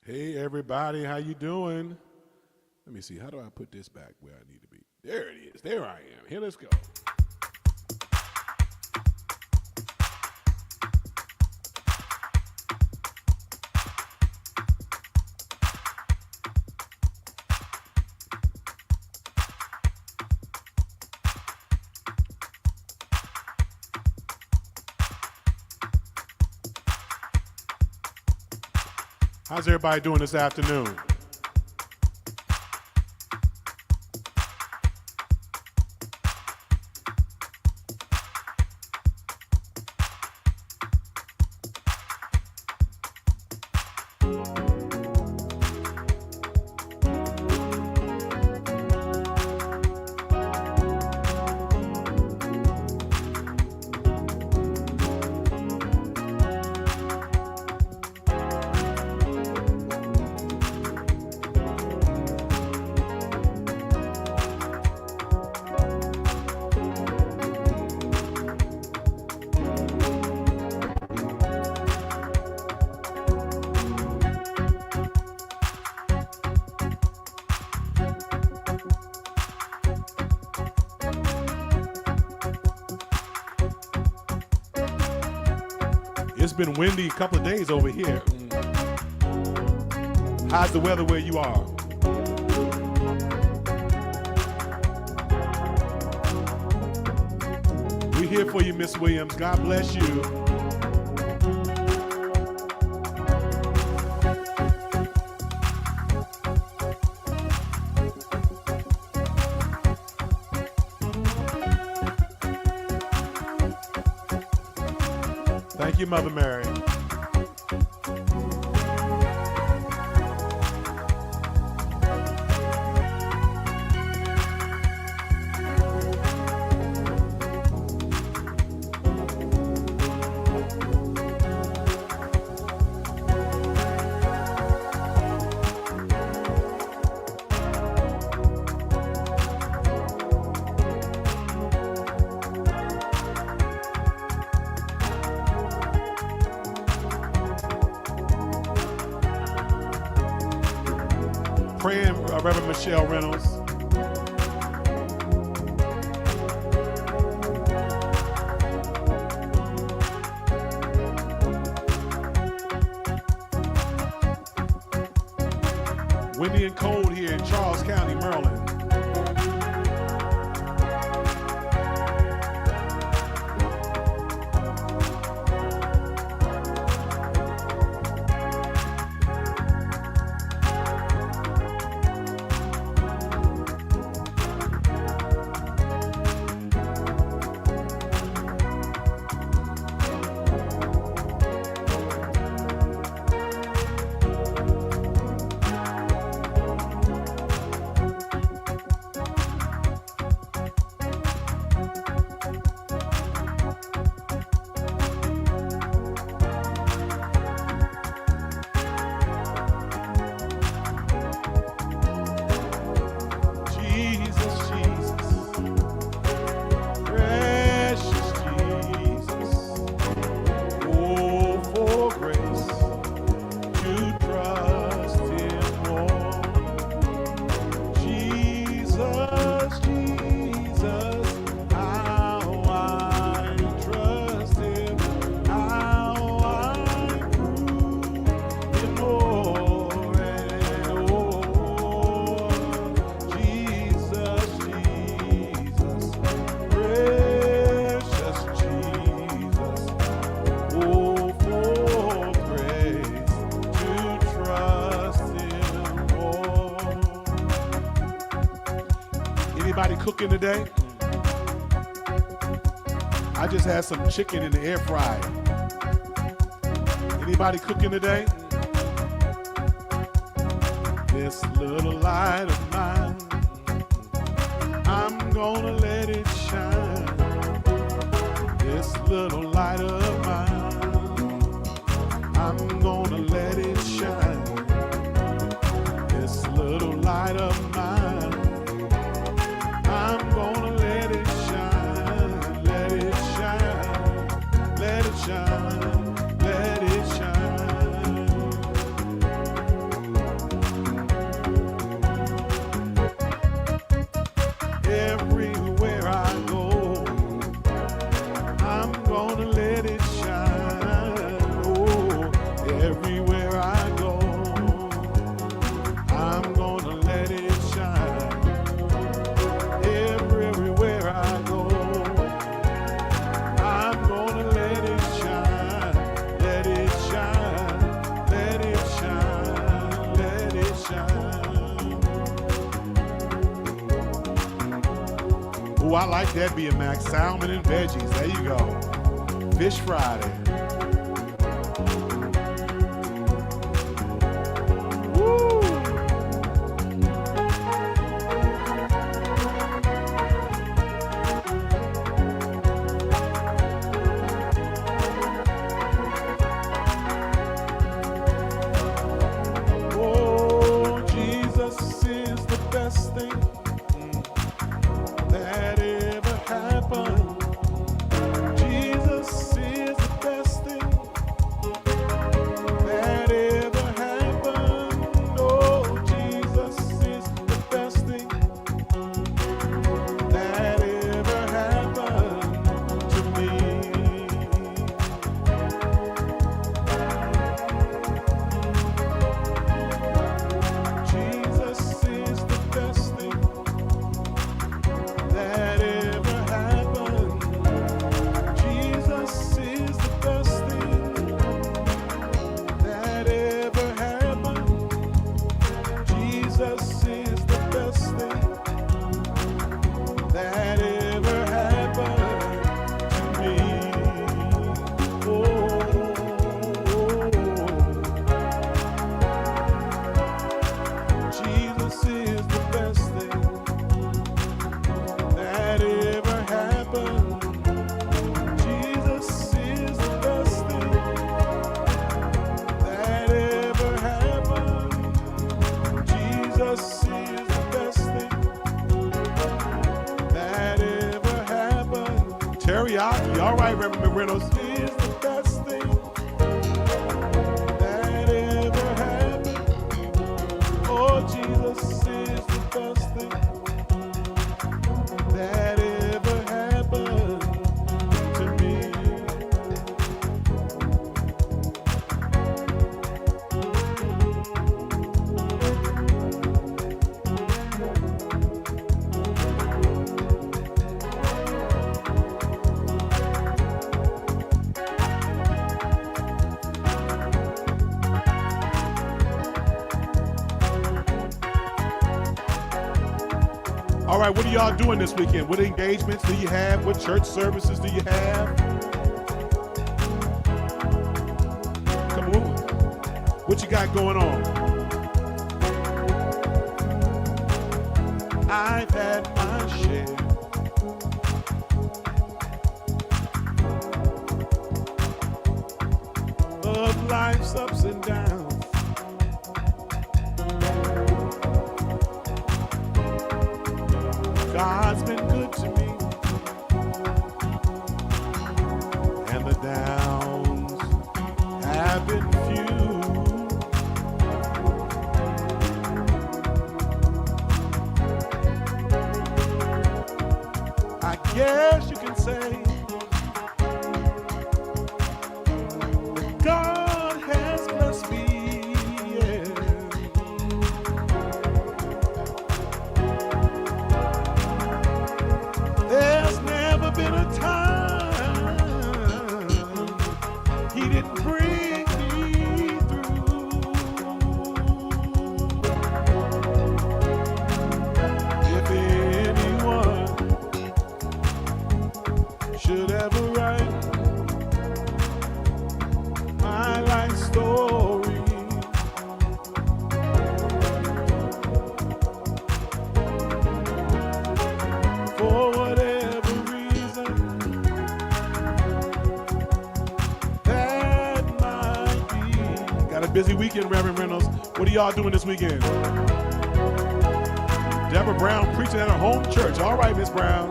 Hey everybody, how you doing? Let me see, how do I put this back where I need to be? There it is, there I am. Here, let's go. How's everybody doing this afternoon? It's been windy a couple of days over here. How's the weather where you are? We're here for you, Miss Williams. God bless you. Thank you, Mother Mary. Praying, Reverend Michelle Reynolds. Windy and cold here in Charles County, Maryland. Anybody cooking today? I just had some chicken in the air fryer. Anybody cooking today? This little light of mine, I'm gonna let it shine. This little light of mine, I'm gonna let it shine. This little light of mine, I'm gonna let it shine, let it shine, let it shine, let it shine. Ooh, I like that, BMX. Salmon and veggies. There you go. Fish Friday. Teriyaki, all right, Reverend Reynolds. Is the best thing that ever happened. Oh, Jesus is the best thing that ever happened to me. All right, what are y'all doing this weekend? What engagements do you have? What church services do you have? Come on. What you got going on? I've had my share of life's ups and downs. God's been good to me, and the downs have been few. I guess you can say that God has blessed me. Been a time he didn't bring me through. If anyone should ever write my life story, for whatever busy weekend, Reverend Reynolds. What are y'all doing this weekend? Deborah Brown preaching at her home church. All right, Miss Brown.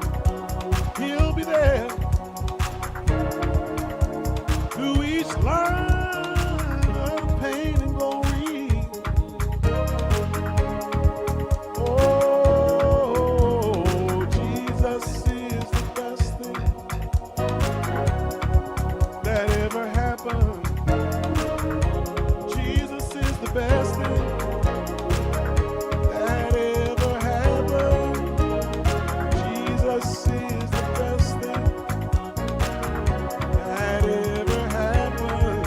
He'll be there through each line of pain and glory. Oh, Jesus is the best thing that ever happened. Best thing that ever happened. Jesus is the best thing that ever happened.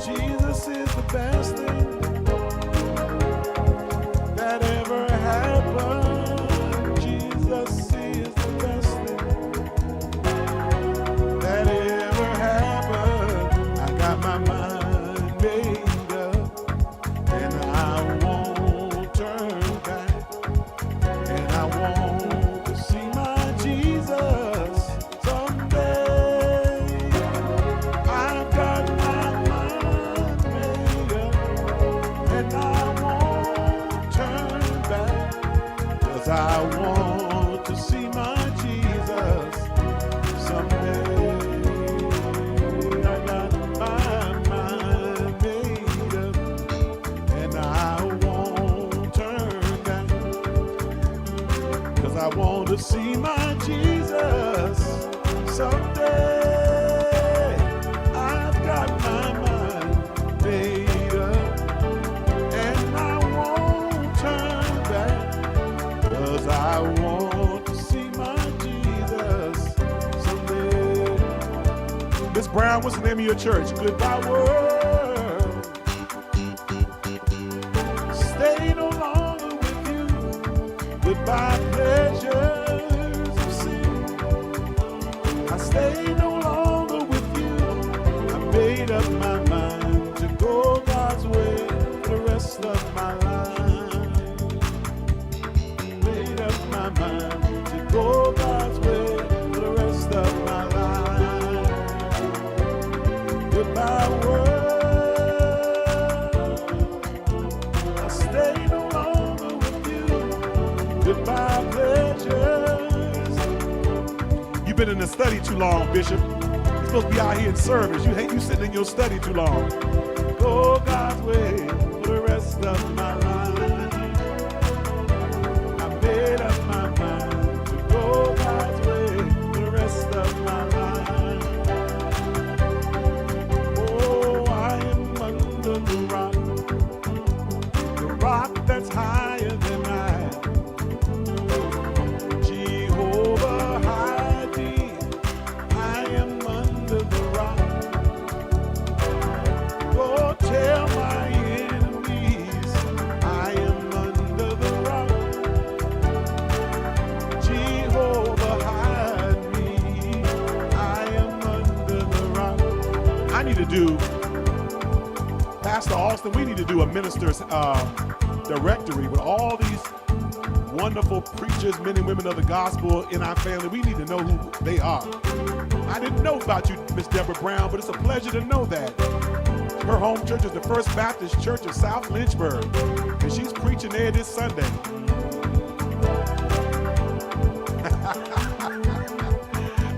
Jesus is the best thing that ever happened. Jesus is I want to see my Jesus someday. I've got my mind made up, and I won't turn back, 'cause I want to see my Jesus someday. Miss Brown, what's the name of your church? Goodbye world, stay no longer with you. Goodbye pleasures of sin, I stay no longer with you. I made up my mind to go God's way for the rest of my life. Made up my mind to go God's way for the rest of my life. Goodbye world, I stay no longer with you. Goodbye pleasures. You've been in the study too long, Bishop. You're supposed to be out here in service. You hate you sitting in your study too long. Go God's way for the rest of my life. I made up my mind to go God's way for the rest of my life. Oh, I am under the rock that's higher than I. Jehovah hide me, I am under the rock. Go tell my enemies I am under the rock. Jehovah hide me, I am under the rock. I need to do, Pastor Austin, we need to do a minister's directory with all these wonderful preachers, men and women of the gospel in our family. We need to know who they are. I didn't know about you, Miss Deborah Brown, but it's a pleasure to know that. Her home church is the First Baptist Church of South Lynchburg, and she's preaching there this Sunday.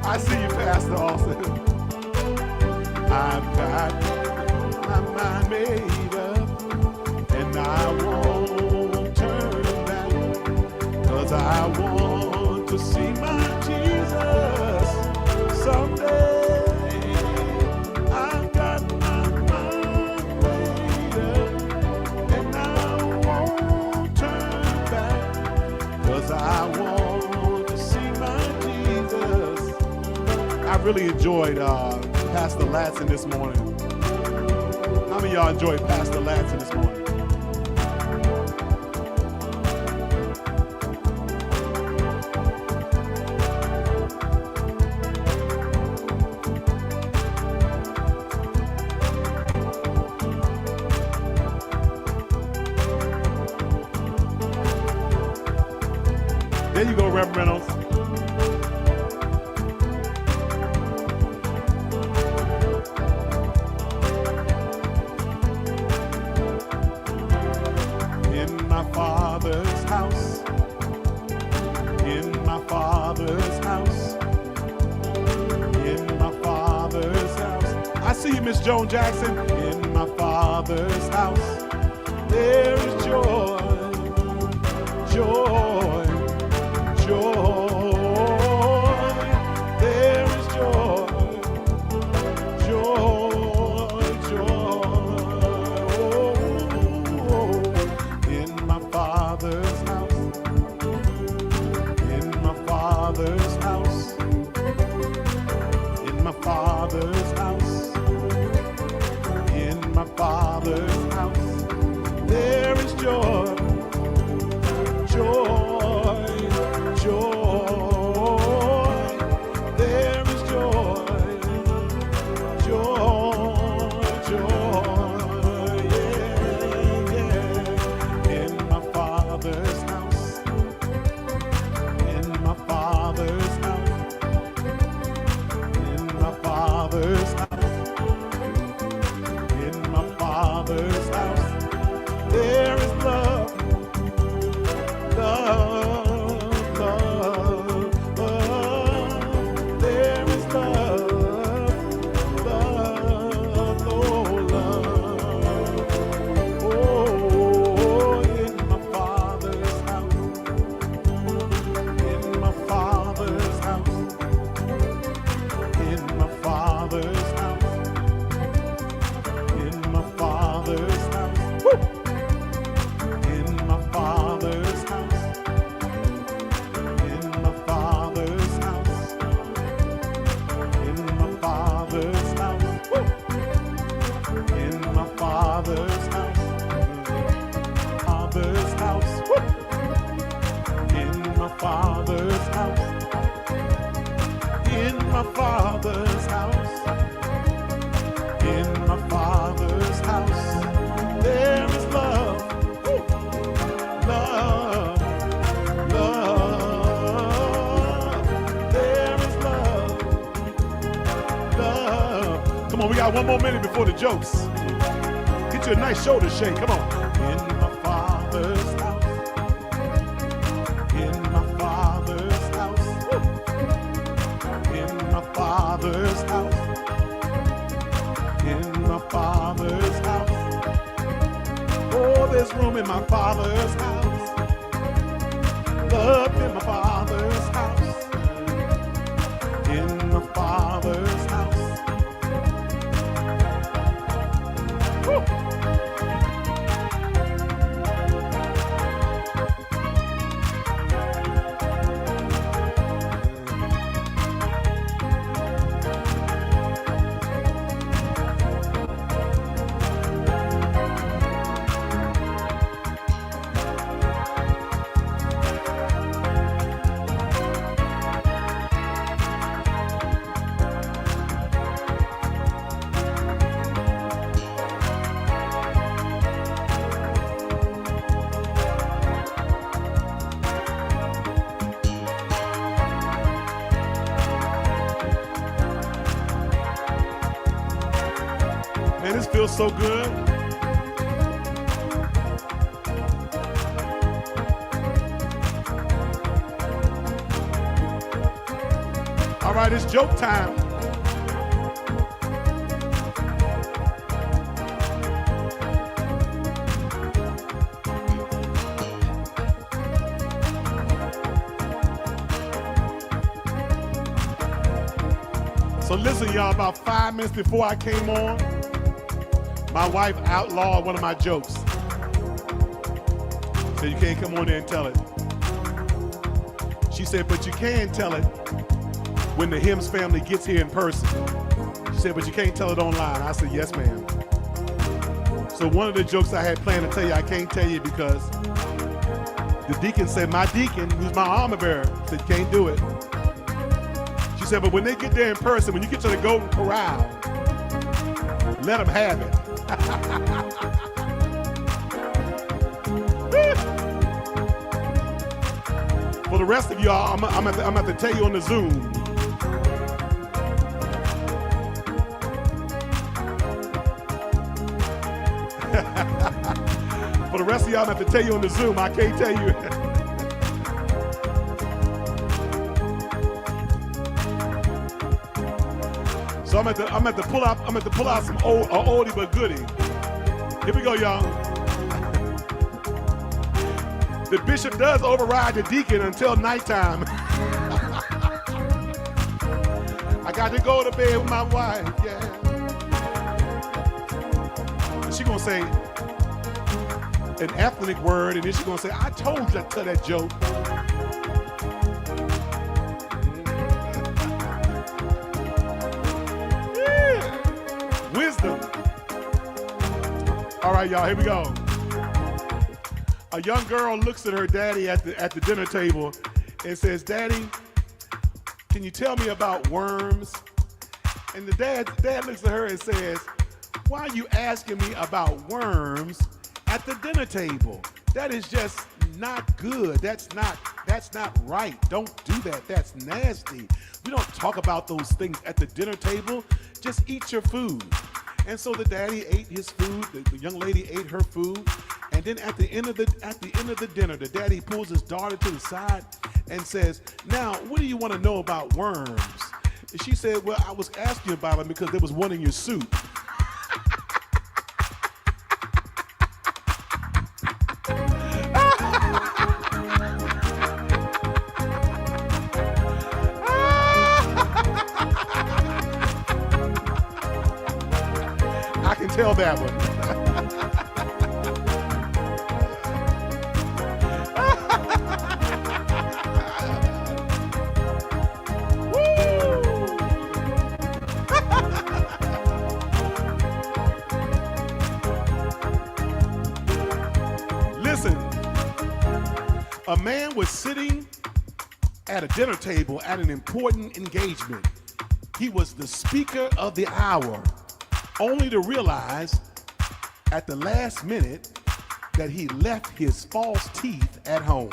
I see you, Pastor Austin. I've got my mind made up, and I won't turn back, 'cause I want to see my Jesus someday. I've got my mind made up, and I won't turn back, 'cause I want to see my Jesus. I really enjoyed Pastor Latson this morning. How many of y'all enjoyed Pastor Latson this morning? There you go, Reverend Reynolds. In my Father's house, in my Father's house, in my Father's house. I see you, Miss Joan Jackson. In my Father's house, there is joy, joy, joy. There is joy, joy, joy. Oh, in my Father's house, in my Father's house, in my Father's house, in my Father's house, there is joy, joy, joy. There is joy, joy, joy. Yeah, yeah. In my Father's house, in my Father's house, in my Father's house, in my Father's house, there is love, love, love, love. There is love, love, oh, love. Oh, in my Father's on, we got one more minute before the jokes. Get you a nice shoulder shake. Come on. In my Father's house. In my Father's house. Woo. In my Father's house. In my Father's house. Oh, there's room in my Father's house. Love in my Father's house. In my Father's house. Woo. Man, this feels so good. All right, it's joke time. So listen, y'all, about 5 minutes before I came on, my wife outlawed one of my jokes. Said you can't come on there and tell it. She said, but you can tell it when the Hims family gets here in person. She said, but you can't tell it online. I said, yes, ma'am. So one of the jokes I had planned to tell you, I can't tell you because the deacon said, my deacon, who's my armor bearer, said, you can't do it. She said, but when they get there in person, when you get to the Golden Corral, let them have it. For the rest of y'all, I'm going to tell you on the Zoom. For the rest of y'all, I'm going to tell you on the Zoom. I can't tell you. So I'm at to pull out some oldie but goodie. Here we go, y'all. The bishop does override the deacon until nighttime. I got to go to bed with my wife, yeah. And she gonna say an ethnic word, and then she gonna say, I told you to tell that joke. Yeah. Wisdom. All right, y'all, here we go. A young girl looks at her daddy at the dinner table and says, Daddy, can you tell me about worms? And the dad looks at her and says, why are you asking me about worms at the dinner table? That is just not good. That's not right. Don't do that. That's nasty. We don't talk about those things at the dinner table. Just eat your food. And so the daddy ate his food. The young lady ate her food. And then at the end of the dinner, the daddy pulls his daughter to the side and says, now, what do you want to know about worms? And she said, well, I was asking about them because there was one in your soup. I can tell that one. A man was sitting at a dinner table at an important engagement. He was the speaker of the hour, only to realize at the last minute that he left his false teeth at home.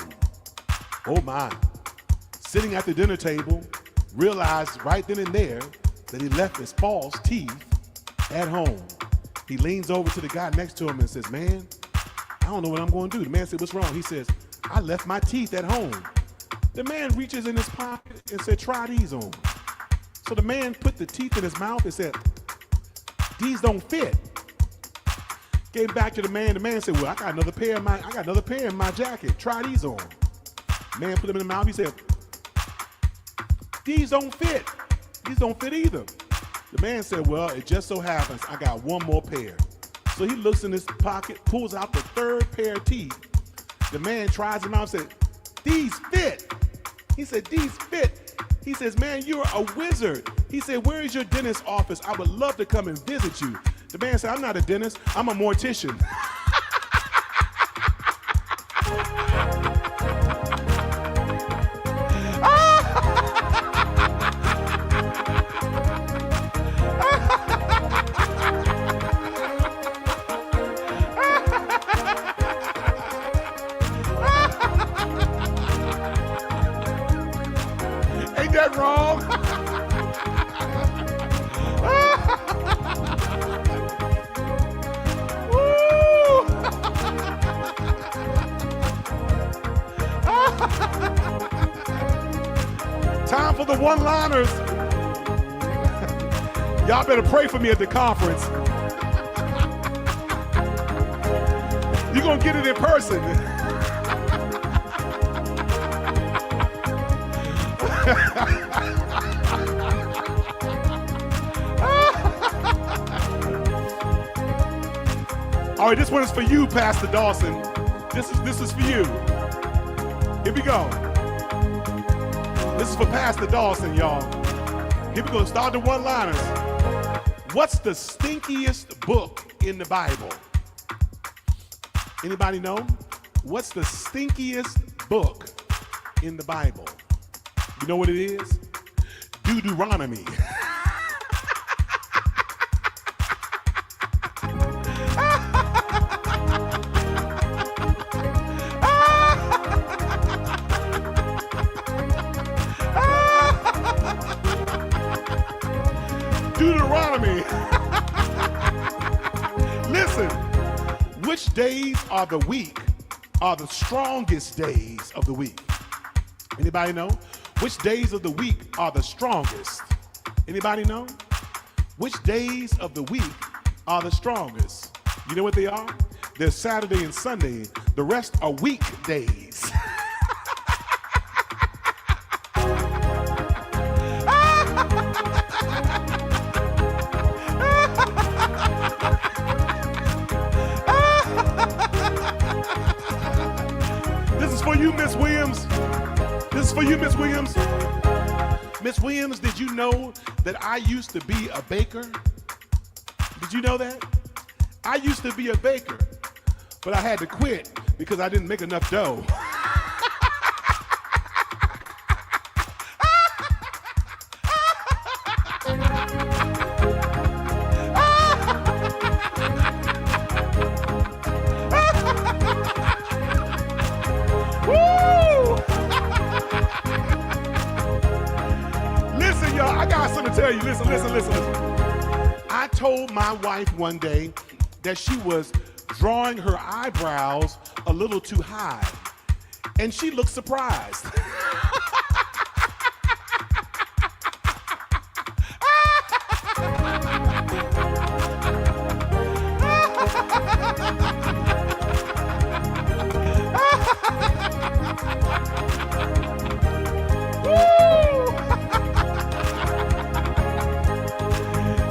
Oh my. Sitting at the dinner table, realized right then and there that he left his false teeth at home. He leans over to the guy next to him and says, man, I don't know what I'm going to do. The man said, what's wrong? He says, I left my teeth at home. The man reaches in his pocket and said, try these on. So the man put the teeth in his mouth and said, these don't fit. Came back to the man. The man said, well, I got another pair in my jacket. Try these on. Man put them in the mouth. He said, these don't fit. These don't fit either. The man said, well, it just so happens I got one more pair. So he looks in his pocket, pulls out the third pair of teeth. The man tries them out and said, these fit. He said, these fit. He says, man, you're a wizard. He said, where is your dentist's office? I would love to come and visit you. The man said, I'm not a dentist, I'm a mortician. Ain't that wrong? Time for the one-liners. Y'all better pray for me at the conference. You're gonna get it in person. All right, this one is for you, Pastor Dawson. This is for you. Here we go. This is for Pastor Dawson, y'all. Here we go. Start the one-liners. What's the stinkiest book in the Bible? Anybody know? What's the stinkiest book in the Bible? You know what it is? Deuteronomy. Deuteronomy. Listen, which days of the week are the strongest days of the week? Anybody know? Which days of the week are the strongest? Anybody know? Which days of the week are the strongest? You know what they are? They're Saturday and Sunday. The rest are weekdays. This is for you, Miss Williams. This is for you, Miss Williams. Miss Williams, did you know that I used to be a baker? Did you know that? I used to be a baker, but I had to quit because I didn't make enough dough. Listen, y'all, I got something to tell you. Listen. I told my wife one day that she was drawing her eyebrows a little too high, and she looked surprised.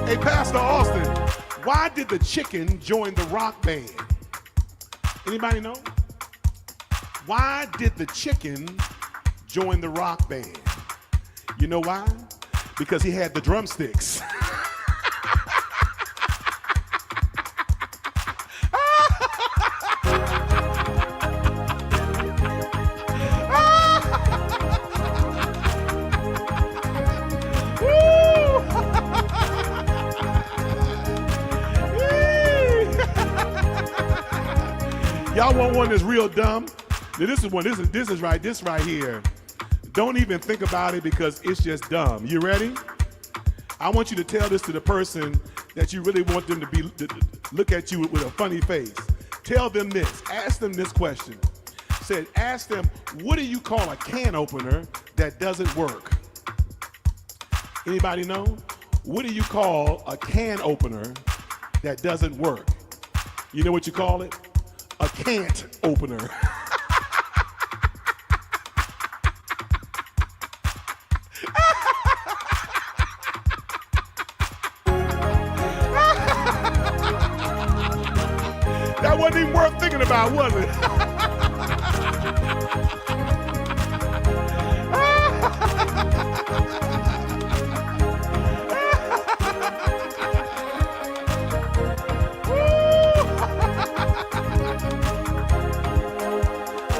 Hey, Pastor Austin, why did the chicken join the rock band? Anybody know? Why did the chicken join the rock band? You know why? Because he had the drumsticks. Y'all want one that's real dumb? Now this is right here. Don't even think about it because it's just dumb. You ready? I want you to tell this to the person that you really want them to look at you with a funny face, tell them this. Ask them this question. Ask them, what do you call a can opener that doesn't work? Anybody know? What do you call a can opener that doesn't work? You know what you call it? A can't opener. That wasn't even worth thinking about, was it?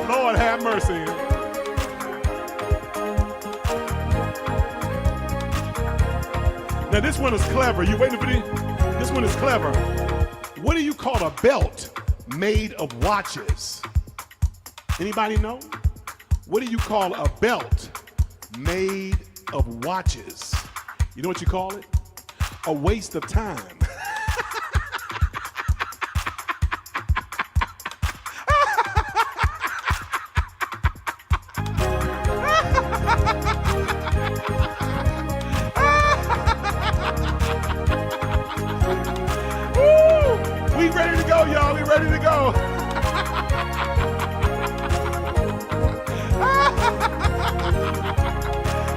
Lord have mercy. Now this one is clever. You waiting for this? This one is clever. What do you call a belt made of watches? Anybody know? What do you call a belt made of watches? You know what you call it? A waste of time. We ready to go, y'all. We ready to go.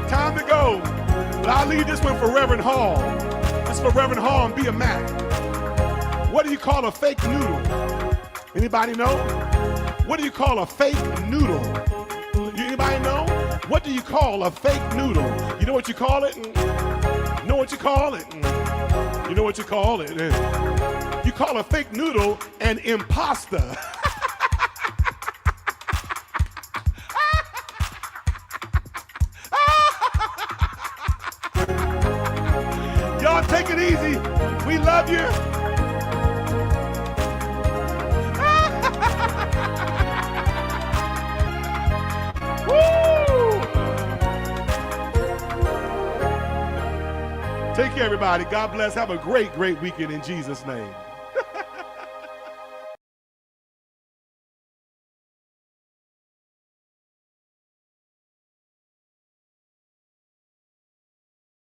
Time to go. But I'll leave this one for Reverend Hall. This is for Reverend Hall and Be a Mac. What do you call a fake noodle? Anybody know? What do you call a fake noodle? Anybody know? What do you call a fake noodle? You know what you call it? You know what you call it? You know what you call it? You call a fake noodle an imposter. Y'all take it easy. We love you. Woo! Take care, everybody. God bless. Have a great, great weekend in Jesus' name.